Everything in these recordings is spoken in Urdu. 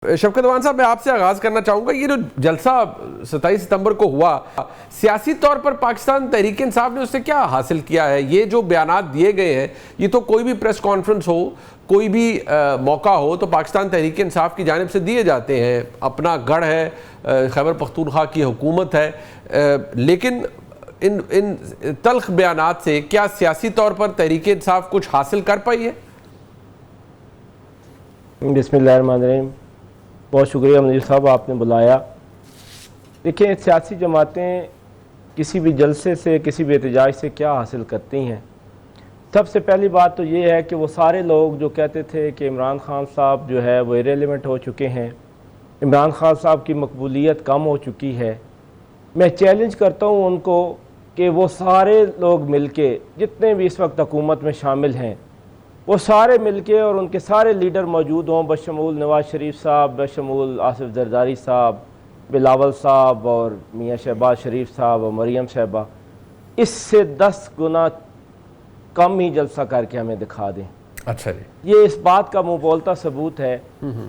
شفقت اوان صاحب، میں آپ سے آغاز کرنا چاہوں گا. یہ جو جلسہ 27 ستمبر کو ہوا، سیاسی طور پر پاکستان تحریک انصاف نے اس سے کیا حاصل کیا ہے؟ یہ جو بیانات دیے گئے ہیں، یہ تو کوئی بھی پریس کانفرنس ہو، کوئی بھی موقع ہو تو پاکستان تحریک انصاف کی جانب سے دیے جاتے ہیں. اپنا گڑھ ہے، خیبر پختونخوا کی حکومت ہے، لیکن ان تلخ بیانات سے کیا سیاسی طور پر تحریک انصاف کچھ حاصل کر پائی ہے؟ بسم اللہ الرحمن الرحیم. بہت شکریہ منیر صاحب، آپ نے بلایا. دیکھیں، سیاسی جماعتیں کسی بھی جلسے سے، کسی بھی احتجاج سے کیا حاصل کرتی ہیں. سب سے پہلی بات تو یہ ہے کہ وہ سارے لوگ جو کہتے تھے کہ عمران خان صاحب جو ہے وہ ایریلیونٹ ہو چکے ہیں، عمران خان صاحب کی مقبولیت کم ہو چکی ہے، میں چیلنج کرتا ہوں ان کو کہ وہ سارے لوگ مل کے، جتنے بھی اس وقت حکومت میں شامل ہیں، وہ سارے مل کے اور ان کے سارے لیڈر موجود ہوں، بشمول نواز شریف صاحب، بشمول آصف زرداری صاحب، بلاول صاحب اور میاں شہباز شریف صاحب اور مریم صاحبہ، اس سے 10 گنا کم ہی جلسہ کر کے ہمیں دکھا دیں. اچھا جی. یہ اس بات کا منہ بولتا ثبوت ہے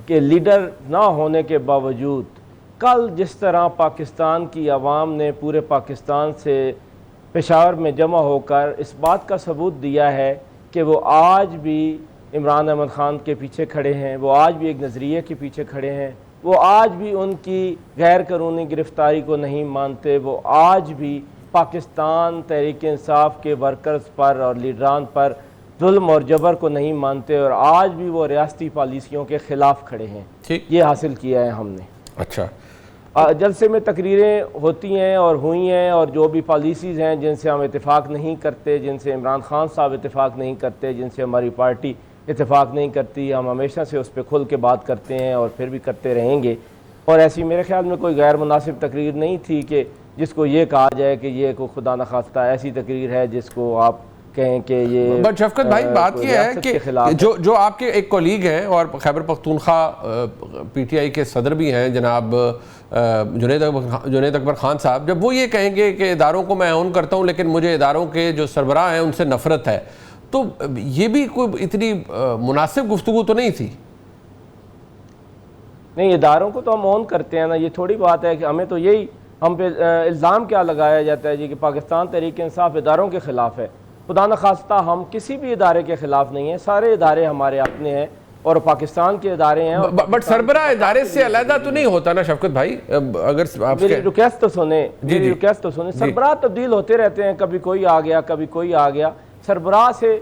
کہ لیڈر نہ ہونے کے باوجود کل جس طرح پاکستان کی عوام نے پورے پاکستان سے پشاور میں جمع ہو کر اس بات کا ثبوت دیا ہے کہ وہ آج بھی عمران احمد خان کے پیچھے کھڑے ہیں، وہ آج بھی ایک نظریے کے پیچھے کھڑے ہیں، وہ آج بھی ان کی غیر قانونی گرفتاری کو نہیں مانتے، وہ آج بھی پاکستان تحریک انصاف کے ورکرز پر اور لیڈران پر ظلم اور جبر کو نہیں مانتے، اور آج بھی وہ ریاستی پالیسیوں کے خلاف کھڑے ہیں. یہ حاصل کیا ہے ہم نے. اچھا. جلسے میں تقریریں ہوتی ہیں اور ہوئی ہیں، اور جو بھی پالیسیز ہیں جن سے ہم اتفاق نہیں کرتے، جن سے عمران خان صاحب اتفاق نہیں کرتے، جن سے ہماری پارٹی اتفاق نہیں کرتی، ہم ہمیشہ سے اس پہ کھل کے بات کرتے ہیں اور پھر بھی کرتے رہیں گے. اور ایسی میرے خیال میں کوئی غیر مناسب تقریر نہیں تھی کہ جس کو یہ کہا جائے کہ یہ کوئی خدا نخواستہ ایسی تقریر ہے جس کو آپ کہیں کہ یہ. بٹ شفقت بھائی، بات یہ ہے کہ جو آپ کے ایک کولیگ ہیں اور Khyber Pakhtunkhwa P T I کے صدر بھی ہیں جناب جنید اکبر خان صاحب، جب وہ یہ کہیں گے کہ اداروں کو میں اون کرتا ہوں لیکن مجھے اداروں کے جو سربراہ ہیں ان سے نفرت ہے، تو یہ بھی کوئی اتنی مناسب گفتگو تو نہیں تھی. نہیں، اداروں کو تو ہم اون کرتے ہیں نا. یہ تھوڑی بات ہے کہ ہمیں تو یہی، ہم پہ الزام کیا لگایا جاتا ہے جی کہ پاکستان تحریک انصاف اداروں کے خلاف ہے. خدا نخواستہ ہم کسی بھی ادارے کے خلاف نہیں ہیں، سارے ادارے ہمارے اپنے ہیں اور پاکستان کے ادارے ہیں. بٹ سربراہ ادارے سے علیحدہ تو نہیں ہوتا نا شفقت بھائی؟ اگر میری ریکویسٹ تو سنیں، سربراہ تبدیل ہوتے رہتے ہیں، کبھی کوئی آ گیا کبھی کوئی آ گیا. سربراہ سے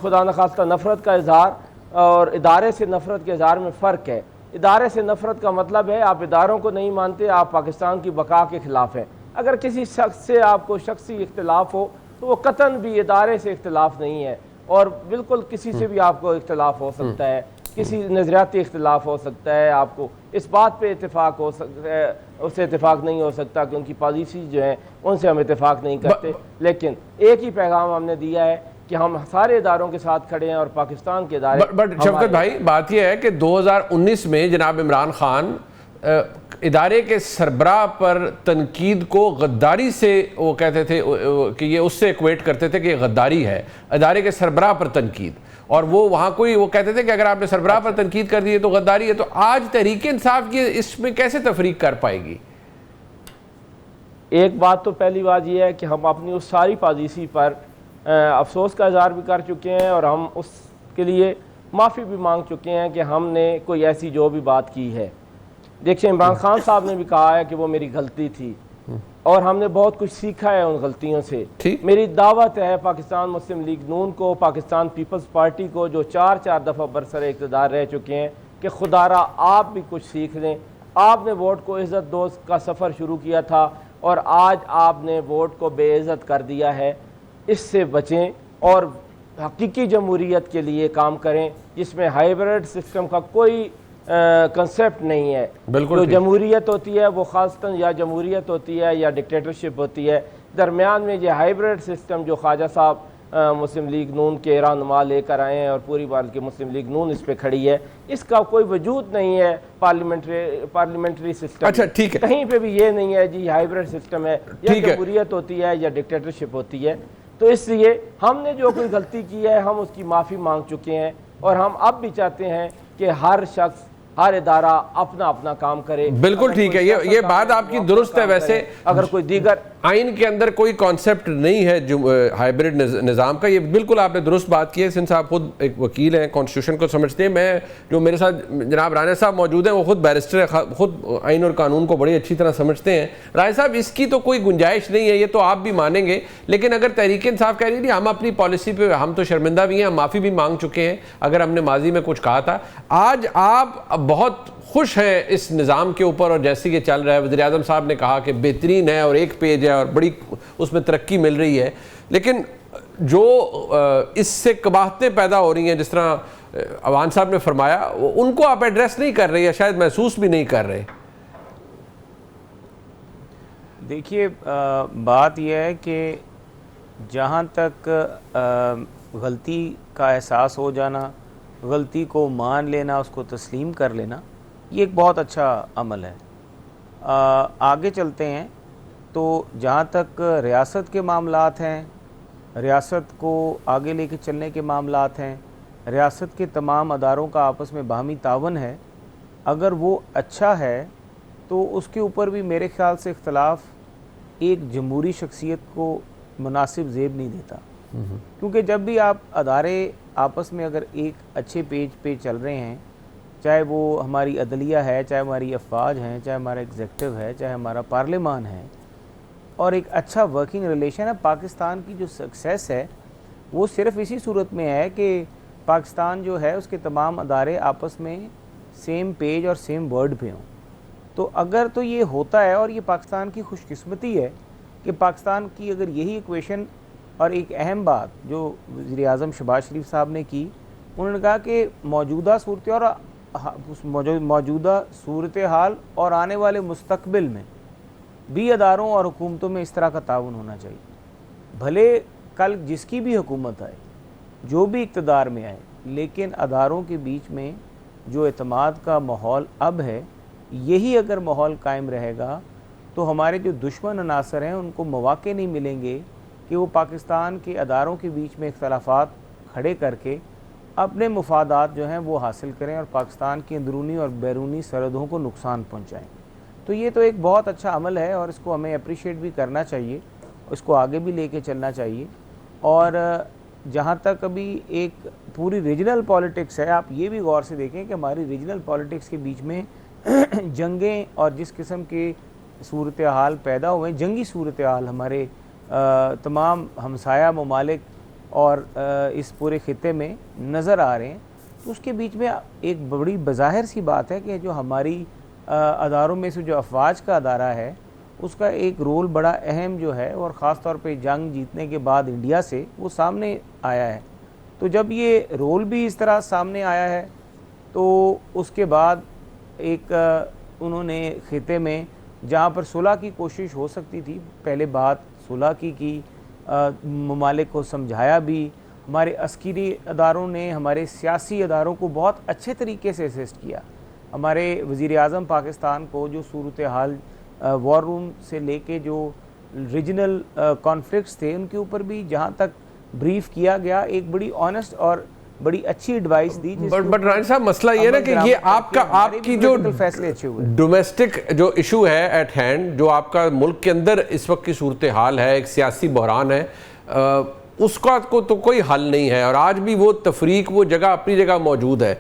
خدا نخواستہ نفرت کا اظہار اور ادارے سے نفرت کے اظہار میں فرق ہے. ادارے سے نفرت کا مطلب ہے آپ اداروں کو نہیں مانتے، آپ پاکستان کی بقا کے خلاف ہیں. اگر کسی شخص سے آپ کو شخصی اختلاف ہو تو وہ قطعاً بھی ادارے سے اختلاف نہیں ہے، اور بالکل کسی سے بھی آپ کو اختلاف ہو سکتا ہے، کسی نظریاتی اختلاف ہو سکتا ہے، آپ کو اس بات پہ اتفاق ہو سکتا ہے، اس سے اتفاق نہیں ہو سکتا کہ ان کی پالیسی جو ہیں ان سے ہم اتفاق نہیں کرتے. لیکن ایک ہی پیغام ہم نے دیا ہے کہ ہم سارے اداروں کے ساتھ کھڑے ہیں اور پاکستان کے ادارے. بٹ شفقت بھائی، بات یہ ہے کہ 2019 میں جناب عمران خان ادارے کے سربراہ پر تنقید کو غداری سے وہ کہتے تھے کہ یہ اس سے ایکویٹ کرتے تھے کہ یہ غداری ہے، ادارے کے سربراہ پر تنقید. اور وہ وہاں وہ کہتے تھے کہ اگر آپ نے سربراہ پر تنقید کر دی ہے تو غداری ہے. تو آج تحریک انصاف کی اس میں کیسے تفریق کر پائے گی؟ ایک بات تو پہلی بات یہ ہے کہ ہم اپنی اس ساری پالیسی پر افسوس کا اظہار بھی کر چکے ہیں اور ہم اس کے لیے معافی بھی مانگ چکے ہیں کہ ہم نے کوئی ایسی جو بھی بات کی ہے. دیکھیں، عمران خان صاحب نے بھی کہا ہے کہ وہ میری غلطی تھی اور ہم نے بہت کچھ سیکھا ہے ان غلطیوں سے. میری دعوت ہے پاکستان مسلم لیگ نون کو، پاکستان پیپلز پارٹی کو، جو 4 دفعہ برسر اقتدار رہ چکے ہیں، کہ خدا را آپ بھی کچھ سیکھ لیں. آپ نے ووٹ کو عزت دوست کا سفر شروع کیا تھا اور آج آپ نے ووٹ کو بے عزت کر دیا ہے. اس سے بچیں اور حقیقی جمہوریت کے لیے کام کریں جس میں ہائیبرڈ سسٹم کا کوئی کنسیپٹ نہیں ہے. جو جمہوریت ہوتی ہے وہ خاصتاً یا جمہوریت ہوتی ہے یا ڈکٹیٹرشپ ہوتی ہے. درمیان میں یہ ہائیبرڈ سسٹم جو خواجہ صاحب مسلم لیگ نون کے رہنما لے کر آئے ہیں اور پوری بات کی مسلم لیگ نون اس پہ کھڑی ہے، اس کا کوئی وجود نہیں ہے. پارلیمنٹری سسٹم اچھا ٹھیک ہے، کہیں پہ بھی یہ نہیں ہے جی ہائیبرڈ سسٹم ہے، یا جمہوریت ہوتی ہے یا ڈکٹیٹرشپ ہوتی ہے. تو اس لیے ہم نے جو کوئی غلطی کی ہے ہم اس کی معافی مانگ چکے ہیں، اور ہم اب بھی چاہتے ہیں کہ ہر شخص ہر ادارہ اپنا اپنا کام کرے. بالکل ٹھیک ہے, یہ بات آپ کی درست ہے. ویسے اگر کوئی دیگر آئین کے اندر کوئی کانسیپٹ نہیں ہے ہائبرڈ نظام کا, یہ بالکل آپ نے درست بات کی ہے. سندھ صاحب خود ایک وکیل ہیں, کانسٹیٹیوشن کو سمجھتے ہیں. میں جو میرے ساتھ جناب رانا صاحب موجود ہیں وہ خود بیرسٹر ہے, خود آئین اور قانون کو بڑی اچھی طرح سمجھتے ہیں. رانا صاحب اس کی تو کوئی گنجائش نہیں ہے, یہ تو آپ بھی مانیں گے. لیکن اگر تحریک انصاف کہہ رہی ہے ہم اپنی پالیسی پہ ہم تو شرمندہ بھی ہیں, ہم معافی بھی مانگ چکے ہیں اگر ہم نے ماضی میں کچھ کہا تھا. آج آپ بہت خوش ہیں اس نظام کے اوپر اور جیسے یہ چل رہا ہے. وزیر اعظم صاحب نے کہا کہ بہترین ہے اور ایک پیج ہے اور بڑی اس میں ترقی مل رہی ہے. لیکن جو اس سے قباحتیں پیدا ہو رہی ہیں, جس طرح عوان صاحب نے فرمایا, ان کو آپ ایڈریس نہیں کر رہے یا شاید محسوس بھی نہیں کر رہے. دیکھیے بات یہ ہے کہ جہاں تک غلطی کا احساس ہو جانا, غلطی کو مان لینا, اس کو تسلیم کر لینا, یہ ایک بہت اچھا عمل ہے. آگے چلتے ہیں تو جہاں تک ریاست کے معاملات ہیں, ریاست کو آگے لے کے چلنے کے معاملات ہیں, ریاست کے تمام اداروں کا آپس میں باہمی تعاون ہے, اگر وہ اچھا ہے تو اس کے اوپر بھی میرے خیال سے اختلاف ایک جمہوری شخصیت کو مناسب زیب نہیں دیتا. کیونکہ جب بھی آپ ادارے آپس میں اگر ایک اچھے پیج پہ چل رہے ہیں, چاہے وہ ہماری عدلیہ ہے, چاہے ہماری افواج ہیں, چاہے ہمارا ایگزیکٹو ہے, چاہے ہمارا پارلیمان ہے, اور ایک اچھا ورکنگ ریلیشن ہے, پاکستان کی جو سکسیس ہے وہ صرف اسی صورت میں ہے کہ پاکستان جو ہے اس کے تمام ادارے آپس میں سیم پیج اور سیم ورڈ پہ ہوں. تو اگر تو یہ ہوتا ہے, اور یہ پاکستان کی خوش قسمتی ہے کہ پاکستان کی اگر یہی ایکویشن, اور ایک اہم بات جو وزیر اعظم شہباز شریف صاحب نے کی, انہوں نے کہا کہ موجودہ صورتحال اور آنے والے مستقبل میں بھی اداروں اور حکومتوں میں اس طرح کا تعاون ہونا چاہیے. بھلے کل جس کی بھی حکومت آئے, جو بھی اقتدار میں آئے, لیکن اداروں کے بیچ میں جو اعتماد کا ماحول اب ہے, یہی اگر ماحول قائم رہے گا تو ہمارے جو دشمن عناصر ہیں ان کو مواقع نہیں ملیں گے کہ وہ پاکستان کے اداروں کے بیچ میں اختلافات کھڑے کر کے اپنے مفادات جو ہیں وہ حاصل کریں اور پاکستان کی اندرونی اور بیرونی سرحدوں کو نقصان پہنچائیں. تو یہ تو ایک بہت اچھا عمل ہے اور اس کو ہمیں اپریشیٹ بھی کرنا چاہیے, اس کو آگے بھی لے کے چلنا چاہیے. اور جہاں تک ابھی ایک پوری ریجنل پالیٹکس ہے, آپ یہ بھی غور سے دیکھیں کہ ہماری ریجنل پالیٹکس کے بیچ میں جنگیں اور جس قسم کے صورتحال پیدا ہوئے, جنگی صورتحال ہمارے تمام ہمسایہ ممالک اور اس پورے خطے میں نظر آ رہے ہیں. تو اس کے بیچ میں ایک بڑی بظاہر سی بات ہے کہ جو ہماری اداروں میں سے جو افواج کا ادارہ ہے اس کا ایک رول بڑا اہم جو ہے, اور خاص طور پہ جنگ جیتنے کے بعد انڈیا سے وہ سامنے آیا ہے. تو جب یہ رول بھی اس طرح سامنے آیا ہے تو اس کے بعد ایک انہوں نے خطے میں جہاں پر صلح کی کوشش ہو سکتی تھی, پہلے بات صلح کی ممالک کو سمجھایا بھی, ہمارے عسکری اداروں نے ہمارے سیاسی اداروں کو بہت اچھے طریقے سے اسسٹ کیا. ہمارے وزیر اعظم پاکستان کو جو صورتحال وار روم سے لے کے جو ریجنل کانفلکٹس تھے ان کے اوپر بھی جہاں تک بریف کیا گیا, ایٹ بڑی آنیسٹ اور بڑی اچھی ایڈوائس دی. بٹ رانی صاحب مسئلہ یہ ہے نا کہ یہ آپ کی جو فیصلے اچھے ہوئے, ڈومیسٹک جو ایشو ہے ایٹ ہینڈ, جو آپ کا ملک کے اندر اس وقت کی صورتحال ہے, ایک سیاسی بحران ہے, اس کا تو کوئی حل نہیں ہے. اور آج بھی وہ تفریق وہ جگہ اپنی جگہ موجود ہے.